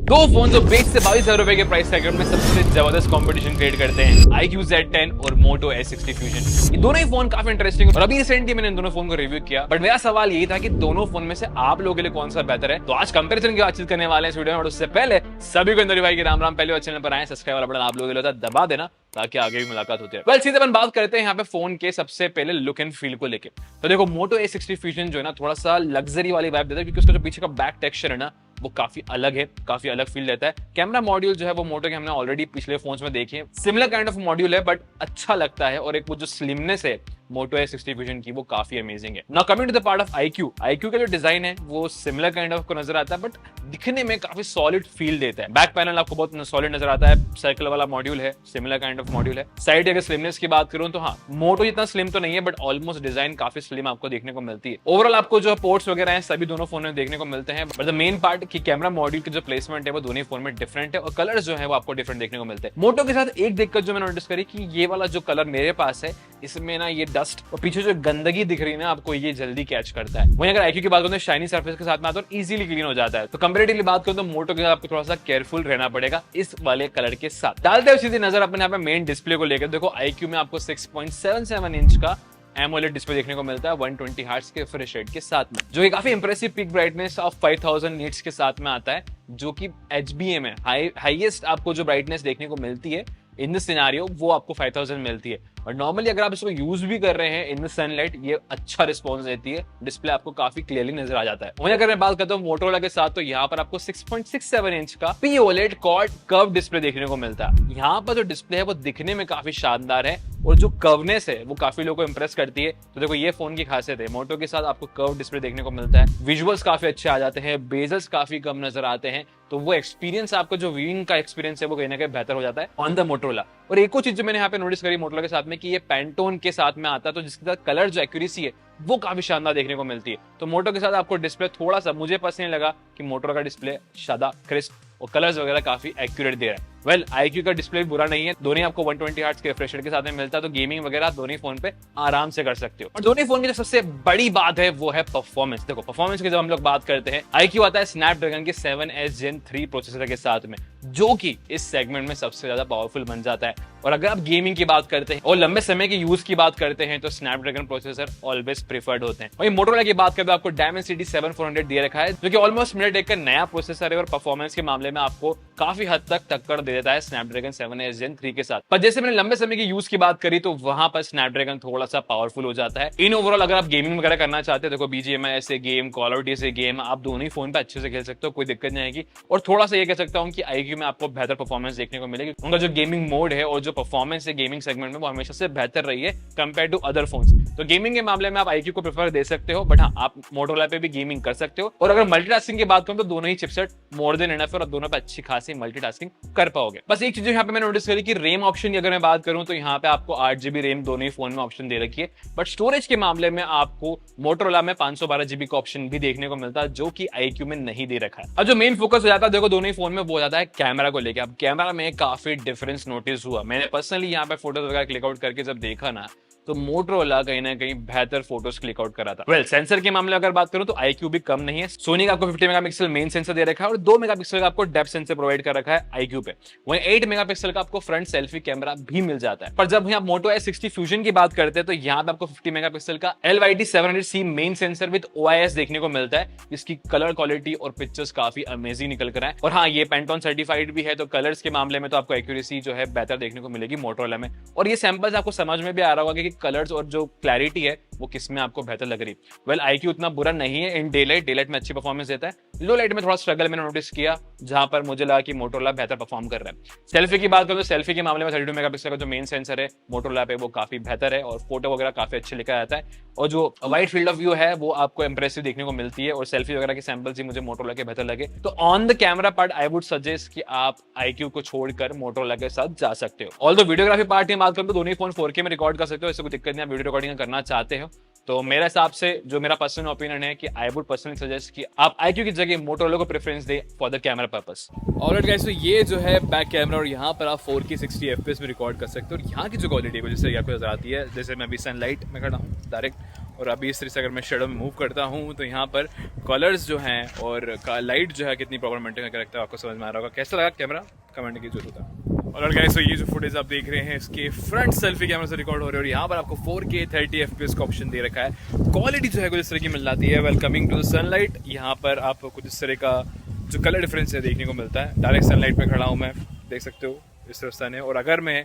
दो फोन जो 20 से 22 हजार रुपए के प्राइस सेगमेंट में सबसे जबरदस्त कंपटीशन क्रिएट करते हैं, iQOO Z10 और Moto S60 Fusion। ये दोनों ही फोन काफी इंटरेस्टिंग और अभी रिसेंटली मैंने इन दोनों फोन को रिव्यू किया, बट मेरा सवाल यही था कि दोनों फोन में से आप लोगों के लिए कौन सा बेहतर है। तो आज कंपैरिजन की बातचीत करने वाले हैं इस वीडियो में। और उससे पहले सभी को इंदरी भाई की राम राम। पहले चैनल पर आए, सब्सक्राइब वाला बटन आप लोगों के लिए होता है, दबा देना ताकि आगे भी मुलाकात होती है। वेल सीधे अपन बात करते हैं यहाँ पे फोन के सबसे पहले लुक एंड फील को लेके। तो देखो Moto A60 Fusion जो है ना, थोड़ा सा लग्जरी वाली वाइब देता है क्योंकि उसका जो पीछे का बैक टेक्सचर है ना, वो काफी अलग है, काफी अलग फील देता है। कैमरा मॉड्यूल जो है वो Moto के हमने ऑलरेडी पिछले फोन्स में देखे, सिमिलर काइंड ऑफ मॉड्यूल है बट अच्छा लगता है। और एक वो जो स्लिमनेस है Moto A60 Fusion की, वो काफी अमेजिंग है। Now coming to the part of iQOO का जो डिजाइन है वो सिमिलर काइंड ऑफ को नजर आता है, बट दिखने में काफी सॉलिड फील देता है। बैक पैनल आपको बहुत सॉलिड नजर आता है, सर्कल वाला मॉड्यूल है, सिमिलर काइंड ऑफ मॉड्यूल है। साइड अगर स्लिमनेस की बात करूं तो हाँ, Moto जितना स्लिम तो नहीं है, बट ऑलमोस्ट डिजाइन काफी स्लिम आपको देखने को मिलती है। ओवरऑल आपको जो पोर्ट्स वगैरह हैं सभी दोनों फोन में देखने को मिलते हैं, बट द मेन पार्ट की कैमरा मॉड्यूल की जो प्लेसमेंट है वो दोनों फोन में डिफरेंट है और कलर जो है वो आपको डिफरेंट देखने को मिलते हैं। Moto के साथ एक दिक्कत जो मैंने नोटिस करी कि ये वाला जो कलर मेरे पास है, इसमें ना ये डस्ट और पीछे जो गंदगी दिख रही है ना आपको, ये जल्दी कैच करता है। वहीं अगर iQOO की बात करूं तो शाइनी सरफेस के साथ में आता है और इजीली क्लीन हो जाता है। तो कंपैरेटिवली बात करूं तो Moto के साथ आपको थोड़ा सा केयरफुल रहना पड़ेगा इस वाले कलर के साथ। डालते हुए सीधी नजर अपन यहाँ पे मेन डिस्प्ले को लेकर। देखो iQOO में आपको 6.77 इंच का AMOLED डिस्प्ले देखने को मिलता है 120 हर्ट्ज के रिफ्रेश रेट के साथ में, जो कि काफी impressive peak brightness of 5000 nits के साथ में आता है, जो कि HBM है। हाईएस्ट आपको जो ब्राइटनेस देखने को मिलती है इन दिस सिनेरियो वो आपको 5000 मिलती है। और नॉर्मली अगर आप इसको यूज भी कर रहे हैं इन द सनलाइट, ये अच्छा रिस्पॉन्स देती है, डिस्प्ले आपको काफी क्लियरली नजर आ जाता है। वहीं अगर मैं बात करता हूँ Motorola के साथ, तो यहाँ पर आपको 6.67 इंच का POLED क्वाड कर्व डिस्प्ले देखने को मिलता है। यहाँ पर जो डिस्प्ले है वो दिखने में काफी शानदार है और जो कर्वनेस है वो काफी लोगों को इंप्रेस करती है। तो देखो ये फोन की खासियत है, Moto के साथ आपको कर्व डिस्प्ले देखने को मिलता है, विजुअल्स काफी अच्छे आ जाते हैं, बेजल्स काफी कम नजर आते हैं, तो वो एक्सपीरियंस आपको जो व्यूइंग का एक्सपीरियंस है वो कहीं ना कहीं बेहतर हो जाता है ऑन द Motorola। और एक और चीज जो मैंने यहाँ पे नोटिस करी Motorola के साथ में कि ये पैंटोन के साथ में आता है, तो जिसके साथ कलर जो एक्यूरेसी है वो काफी शानदार देखने को मिलती है। तो Moto के साथ आपको डिस्प्ले थोड़ा सा, मुझे पर्सनली लगा कि Motorola का डिस्प्ले ज्यादा क्रिस्प और कलर्स वगैरह काफी एक्यूरेट दे रहा है। वेल iQOO का डिस्प्ले बुरा नहीं है, दोनों आपको 120 हर्ट्ज के रिफ्रेश रेट के साथ में मिलता है, तो गेमिंग वगैरह दोनों फोन पे आराम से कर सकते हो। और दोनों फोन की जो सबसे बड़ी बात है वो है परफॉर्मेंस। देखो परफॉर्मेंस की जब हम लोग बात करते हैं, iQOO आता है स्नैपड्रैगन के 7S Gen 3 प्रोसेसर के साथ में, जो कि इस सेगमेंट में सबसे ज्यादा पावरफुल बन जाता है। और अगर आप गेमिंग की बात करते हैं और लंबे समय के यूज की बात करते हैं तो स्नैपड्रैगन प्रोसेसर ऑलवेज प्रीफर्ड होते हैं। वहीं Motorola की बात करें तो आपको Dimensity 7400 दिए रखा है, जो कि ऑलमोस्ट MediaTek का नया प्रोसेसर है और परफॉर्मेंस के मामले में आपको काफी हद तक टक्कर दे देता है स्नैपड्रैगन 7S Gen 3 के साथ। पर जैसे मैंने लंबे समय की यूज की बात करी तो वहां पर स्नैपड्रैगन थोड़ा सा पावरफुल हो जाता है। इन ओवरऑल अगर आप गेमिंग वगैरह करना चाहते हैं, देखो BGMI से गेम, कॉल ऑफ ड्यूटी से गेम, आप दोनों ही फोन पे अच्छे से खेल सकते हो, कोई दिक्कत नहीं आएगी। और थोड़ा सा ये कह सकता हूँ कि iQOO में आपको बेहतर परफॉर्मेंस देखने को मिलेगी। उनका जो गेमिंग मोड है और जो परफॉर्मेंस है गेमिंग सेगमेंट में वो हमेशा से बेहतर रही है कंपेयर टू अदर फोन्स। तो गेमिंग के मामले में आप iQOO को प्रेफर दे सकते हो, बट हाँ आप Motorola पे भी गेमिंग कर सकते हो। और अगर मल्टीटास्किंग की बात करूं तो दोनों ही चिपसेट मोर देन इनफ है और दोनों पे अच्छी खासी मल्टीटास्किंग कर पाओगे। बस एक चीज यहाँ पे मैंने नोटिस करी कि रैम ऑप्शन की अगर मैं बात करूं तो यहाँ पे आपको 8GB रैम दोनों ही फोन में ऑप्शन दे रखी है, बट स्टोरेज के मामले में आपको Motorola में 512GB का ऑप्शन भी देखने को मिलता है, जो कि iQOO में नहीं दे रखा है। अब जो मेन फोकस हो जाता है देखो दोनों ही फोन में वो हो जाता है कैमरा को लेकर। अब कैमरा में काफी डिफरेंस नोटिस हुआ, मैंने पर्सनली यहाँ पे फोटोज वगैरह क्लिक आउट करके जब देखा ना, तो Motorola कहीं ना कहीं बेहतर फोटोज क्लिक आउट करा था। वेल सेंसर के मामले अगर बात करूं तो iQOO भी कम नहीं है। सोनी का आपको 50 मेगापिक्सल मेन सेंसर दे रखा है और 2 मेगापिक्सल का आपको डेप्थ सेंसर प्रोवाइड कर रखा है iQOO पे। वहीं 8 मेगापिक्सल का आपको फ्रंट सेल्फी कैमरा भी मिल जाता है। पर जब यहाँ Moto S60 Fusion की बात करते हैं तो यहाँ पे आपको 50 मेगापिक्सल का LYT-700C main sensor with OIS देखने को मिलता है, जिसकी कलर क्वालिटी और पिक्चर्स काफी अमेजिंग निकल कर आए। और हाँ ये पेंटोन सर्टिफाइड भी है, तो कलर्स के मामले में तो आपको एक्यूरेसी जो है बेहतर देखने को मिलेगी Motorola में। और ये सैंपल्स आपको समझ में भी आ रहा होगा कि कलर्स और जो क्लैरिटी है वो किस में आपको बेहतर लग रही है। वेल iQOO उतना बुरा नहीं है इन डेलाइट में अच्छी परफॉर्मेंस देता है। लो लाइट में थोड़ा स्ट्रगल मैंने नोटिस किया, जहां पर मुझे लगा कि Motorola बेहतर परफॉर्म कर रहा है। सेल्फी की बात करूं तो सेल्फी के मामले में 32 मेगापिक्सल का जो मेन सेंसर है Motorola पे वो काफी बेहतर है और फोटो वगैरह काफी अच्छे लिखा जाता है। और जो वाइड फील्ड ऑफ व्यू है वो आपको इंप्रेसिव देखने को मिलती है और सेल्फी वगैरह के सैंपल्स ही मुझे Motorola के बेहतर लगे। तो on the camera part I would suggest कि आप iQOO को छोड़कर Motorola के साथ जा सकते हो। ऑल्दो वीडियोग्राफी पार्ट की बात करूं तो दोनों ही फोन 4K में रिकॉर्ड कर सकते हो, इससे कोई दिक्कत नहीं, आप वीडियो रिकॉर्डिंग करना चाहते हो तो मेरे हिसाब से जो मेरा पर्सनल ओपिनियन है कि आई वुड पर्सनली सजेस्ट कि आप iQOO की जगह Motorola को preference they for the camera purpose. Alright guys, तो ये जो है बैक कैमरा और यहाँ पर आप 4K 60 FPS में रिकॉर्ड कर सकते हो और यहाँ की जो क्वालिटी है जैसे आपको नजर आती है, जैसे मैं अभी सनलाइट में खड़ा हूँ डायरेक्ट और अभी इस तरह से अगर मैं शेडो में मूव करता हूँ तो यहाँ पर कलर्स जो हैं और लाइट जो है कितनी प्रॉपर मेंटेन करके रखता है आपको समझ में आ रहा होगा। कैसा लगा कैमरा कमेंट की जरूरत है। और गाइस तो ये जो फुटेज आप देख रहे हैं इसके फ्रंट सेल्फी कैमरा से रिकॉर्ड हो रहे हैं और यहाँ पर आपको 4K 30 FPS का ऑप्शन दे रखा है। क्वालिटी जो है कुछ इस तरह की मिल जाती है। वेलकमिंग टू द सनलाइट, यहाँ पर आपको कुछ इस तरह का जो कलर डिफरेंस है देखने को मिलता है। डायरेक्ट सनलाइट में खड़ा हूँ मैं, देख सकते हो इस तरफ सन है, और अगर मैं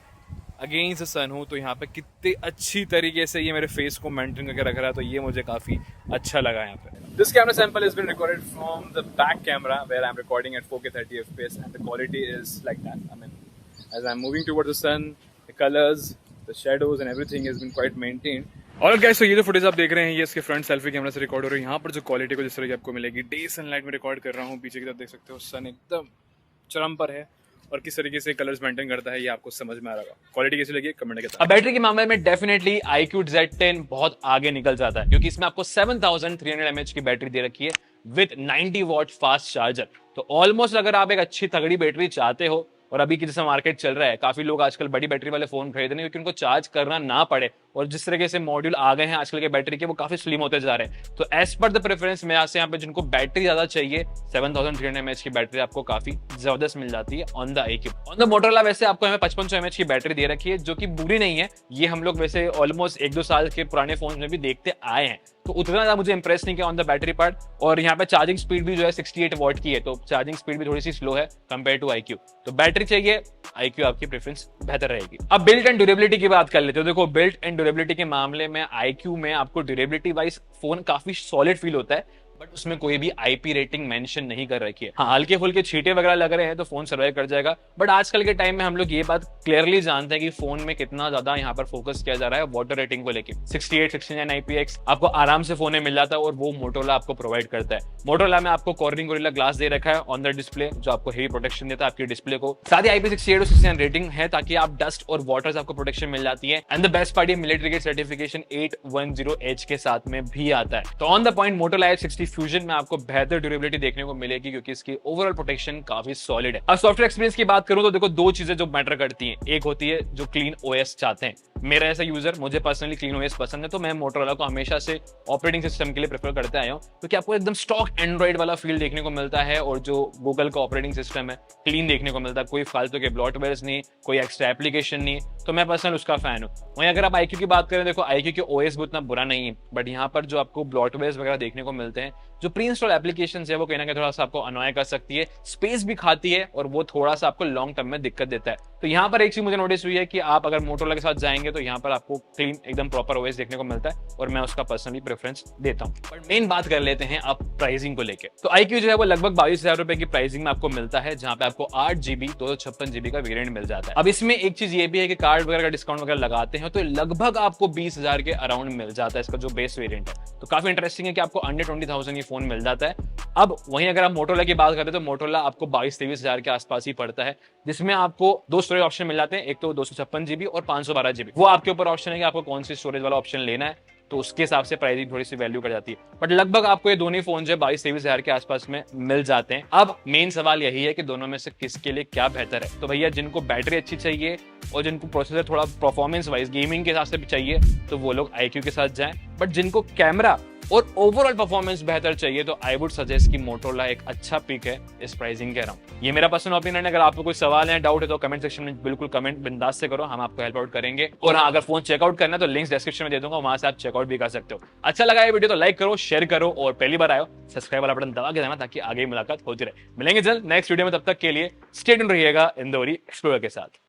अगेंस्ट द सन हूँ तो यहाँ पे कितने अच्छी तरीके से ये मेरे फेस को मेंटेन करके रख रहा है, तो ये मुझे काफी अच्छा लगा यहाँ पे। This camera sample has been recorded from the back camera where I'm recording at 4K 30 FPS and the quality is like that. I mean, as I'm moving towards the sun, the colors, the shadows and everything has been quite maintained. और guys तो ये जो footage आप देख रहे हैं ये इसके फ्रंट सेल्फी कैमरा से रिकॉर्ड हो रही है। यहाँ पर जो क्वालिटी को जिस तरह की आपको मिलेगी, डे सनलाइट में रिकॉर्ड कर रहा हूँ, पीछे की तरफ देख सकते हो सन एकदम चरम पर है और किस तरीके से कलर्स मेंटेन करता है ये आपको समझ में आ रहा है। क्वालिटी कैसी लगी कमेंट करके। अब बैटरी के मामले में डेफिनेटली iQOO Z10 बहुत आगे निकल जाता है क्योंकि इसमें आपको 7300 mAh की बैटरी दे रखी है विद 90 वॉट फास्ट चार्जर। तो ऑलमोस्ट अगर आप एक अच्छी तगड़ी बैटरी चाहते हो, और अभी की जैसा मार्केट चल रहा है काफी लोग आजकल बड़ी बैटरी वाले फोन खरीद रहे हैं क्योंकि उनको चार्ज करना ना पड़े, और जिस तरीके से मॉड्यूल आ गए हैं आजकल के बैटरी के वो काफी स्लिम होते जा रहे हैं। तो एज पर द प्रेफरेंस में यहाँ पे जिनको बैटरी ज्यादा चाहिए 7300 mAh की बैटरी आपको काफी जबरदस्त मिल जाती है on the iQOO। On the Motorola वैसे आपको हमें 5500 mAh की बैटरी दे रखी है जो कि बुरी नहीं है। ये हम लोग वैसे ऑलमोस्ट 1-2 साल के पुराने फोन में भी देखते आए हैं, तो उतना ज्यादा मुझे इंप्रेस नहीं किया ऑन द बैटरी पार्ट। और यहाँ पे चार्जिंग स्पीड भी जो है 68 वॉट की है, तो चार्जिंग स्पीड भी थोड़ी सी स्लो है कंपेयर टू iQOO। तो बैटरी चाहिए iQOO आपकी प्रेफरेंस बेहतर रहेगी। अब बिल्ट एंड ड्यूरेबिलिटी की बात कर लेते हो। देखो बिल्ट एंड ड्यूरेबिलिटी के मामले में iQOO में आपको ड्यूरेबिलिटी वाइज फोन काफी सॉलिड फील होता है, बट उसमें कोई भी IP रेटिंग मेंशन नहीं कर रखी है। हाँ, हल्के फुल्के छींटे वगैरह लग रहे हैं तो फोन सर्वाइव कर जाएगा, बट आजकल के टाइम में हम लोग ये बात क्लियरली जानते हैं कि फोन में कितना ज्यादा यहाँ पर फोकस किया जा रहा है वाटर रेटिंग को लेकर। 68-69 IPX आपको आराम से फोन में मिल जाता है और वो मोटोरोला आपको प्रोवाइड करता है। मोटोरोला में आपको कॉर्निंग गोरिल्ला ग्लास दे रखा है ऑन द डिस्प्ले जो आपको हेवी प्रोटेक्शन देता है आपकी डिस्प्ले को। साथ ही IP68 और 69 रेटिंग है ताकि आप डस्ट और वाटर से आपको प्रोटेक्शन मिल जाती है। एंड द बेस्ट पार्ट, ये मिलिट्री ग्रेड सर्टिफिकेशन 810H के साथ में भी आता है। तो on the point Motorola H60 fusion में आपको बेहतर ड्यूरेबिलिटी देखने को मिलेगी क्योंकि इसकी ओवरऑल प्रोटेक्शन काफी सॉलिड है। अब सॉफ्टवेयर एक्सपीरियंस की बात करूं तो देखो दो चीजें जो मैटर करती हैं। एक होती है जो क्लीन OS चाहते हैं, मेरा ऐसा यूजर, मुझे पर्सनली क्लीन OS पसंद है, तो मैं मोटोरोला को हमेशा से ऑपरेटिंग सिस्टम के लिए प्रेफर करते आया हूं क्योंकि आपको एकदम स्टॉक एंड्रॉइड वाला फील देखने को मिलता है और जो गूगल का ऑपरेटिंग सिस्टम है क्लीन देखने को मिलता है, कोई फालतू के ब्लॉटवेयर्स नहीं, कोई एक्स्ट्रा एप्लीकेशन नहीं, तो मैं पर्सनल उसका फैन हूं। वहीं अगर आप iQOO की बात करें, देखो iQOO के OS भी उतना बुरा नहीं है, बट यहाँ पर जो आपको ब्लॉटवेयर्स वगैरह देखने को मिलते हैं, जो प्री इंस्टॉल एप्लीकेशन है वो कहीं ना कहीं थोड़ा सा आपको अनॉय कर सकती है, स्पेस भी खाती है और वो थोड़ा सा आपको लॉन्ग टर्म में दिक्कत देता है। तो यहाँ पर एक चीज मुझे नोटिस हुई है कि आप अगर मोटोरोला के साथ जाएंगे तो यहाँ पर आपको क्लीन एकदम प्रॉपर OS देखने को मिलता है और मैं उसका पर्सनली प्रेफरेंस देता हूँ। बट मेन बात कर लेते हैं आप प्राइसिंग को लेकर। तो iQOO जो है वो लगभग 22,000 रुपए की प्राइसिंग में आपको मिलता है, जहां पे आपको 8GB 256GB का वेरिएंट मिल जाता है। अब इसमें एक चीज ये भी है कि कार्ड वगैरह का डिस्काउंट वगैरह लगाते हैं तो लगभग आपको 20,000 के अराउंड मिल जाता है इसका जो बेस वेरिएंट है। तो काफी इंटरेस्टिंग है कि आपको अंडर 20,000 ये फोन मिल जाता है। अब वहीं अगर आप मोटोरोला की बात करें तो मोटोरोला आपको 22-23,000 के आसपास ही पड़ता है, जिसमें आपको 2 स्टोरेज ऑप्शन मिल जाते हैं, एक तो 256GB और 512GB। वो आपके ऊपर ऑप्शन है कि आपको कौन सी स्टोरेज वाला ऑप्शन लेना है, तो उसके हिसाब से प्राइसिंग थोड़ी सी वैल्यू कर जाती है। बट लगभग आपको ये दोनों फोन जो 22-23,000 के आसपास में मिल जाते हैं। अब मेन सवाल यही है कि दोनों में से किसके लिए क्या बेहतर है। तो भैया जिनको बैटरी अच्छी चाहिए और जिनको प्रोसेसर थोड़ा परफॉर्मेंस वाइज गेमिंग के हिसाब से भी चाहिए तो वो लोग iQOO के साथ जाएं, बट जिनको कैमरा और ओवरऑल परफॉर्मेंस बेहतर चाहिए तो आई वुड सजेस्ट कि मोटोरोला एक अच्छा पिक है इस प्राइसिंग के अराउंड। ये मेरा पर्सनल ओपिनियन है। अगर आपको कोई सवाल है, डाउट है तो कमेंट सेक्शन में बिल्कुल कमेंट बिंदास से करो, हम आपको हेल्प आउट करेंगे। और हाँ, अगर फोन चेकआउट करना है तो लिंक्स डिस्क्रिप्शन में दे दूंगा, वहां से आप चेकआउट भी कर सकते हो। अच्छा लगा ये वीडियो तो लाइक करो, शेयर करो और पहली बार आयो सब्सक्राइब वाला बटन दबा के देना ताकि आगे मुलाकात होती रहे। मिलेंगे जल्द नेक्स्ट वीडियो में, तब तक के लिए स्टे ट्यून्ड रहिएगा इंदौरी एक्सप्लोरर के साथ।